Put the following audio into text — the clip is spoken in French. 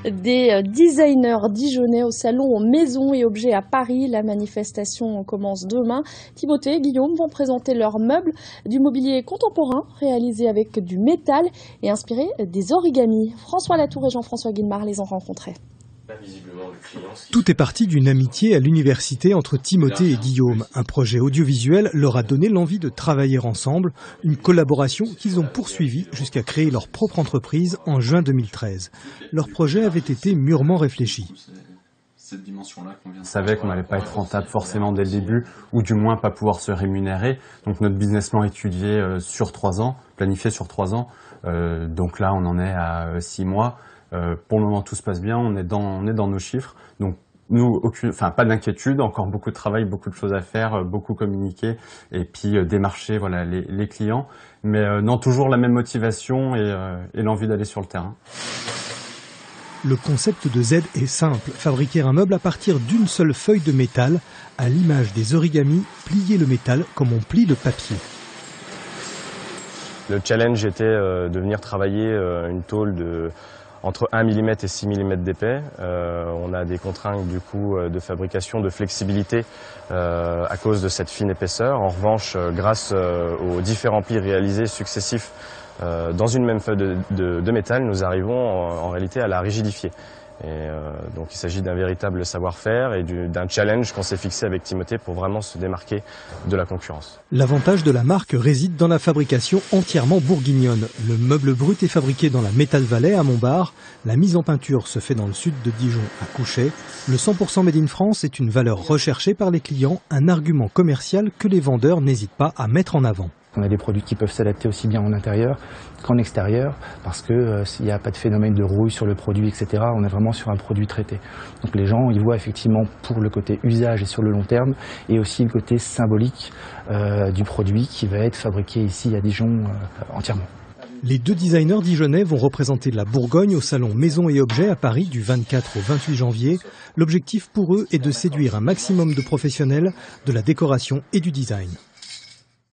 des designers dijonnais au salon Maisons et Objets à Paris. La manifestation commence demain. Timothée et Guillaume vont présenter leurs meubles, du mobilier contemporain réalisé avec du métal et inspiré des origamis. François Latour et Jean-François Guillemard les ont rencontrés. Tout est parti d'une amitié à l'université entre Timothée et Guillaume. Un projet audiovisuel leur a donné l'envie de travailler ensemble, une collaboration qu'ils ont poursuivie jusqu'à créer leur propre entreprise en juin 2013. Leur projet avait été mûrement réfléchi. On savait qu'on n'allait pas être rentable forcément dès le début, ou du moins pas pouvoir se rémunérer. Donc notre business plan étudié sur 3 ans, planifié sur 3 ans. Donc là, on en est à 6 mois. Pour le moment, tout se passe bien, on est dans nos chiffres. Donc nous, pas d'inquiétude, encore beaucoup de travail, beaucoup de choses à faire, beaucoup communiquer et puis démarcher voilà, les clients. Mais non, toujours la même motivation et l'envie d'aller sur le terrain. Le concept de Z est simple, fabriquer un meuble à partir d'une seule feuille de métal, à l'image des origamis, plier le métal comme on plie le papier. Le challenge était de venir travailler une tôle entre 1 mm et 6 mm d'épais. On a des contraintes du coup de fabrication, de flexibilité à cause de cette fine épaisseur. En revanche, grâce aux différents plis réalisés successifs dans une même feuille de métal, nous arrivons en réalité à la rigidifier. Et donc il s'agit d'un véritable savoir-faire et d'un challenge qu'on s'est fixé avec Timothée pour vraiment se démarquer de la concurrence. L'avantage de la marque réside dans la fabrication entièrement bourguignonne. Le meuble brut est fabriqué dans la Metal Valley à Montbard. La mise en peinture se fait dans le sud de Dijon à Couchet. Le 100% Made in France est une valeur recherchée par les clients, un argument commercial que les vendeurs n'hésitent pas à mettre en avant. On a des produits qui peuvent s'adapter aussi bien en intérieur qu'en extérieur parce que s'il n'y a pas de phénomène de rouille sur le produit, etc., on est vraiment sur un produit traité. Donc les gens, ils voient effectivement pour le côté usage et sur le long terme et aussi le côté symbolique du produit qui va être fabriqué ici à Dijon entièrement. Les deux designers dijonnais vont représenter la Bourgogne au salon Maisons et Objets à Paris du 24 au 28 janvier. L'objectif pour eux est de séduire un maximum de professionnels de la décoration et du design.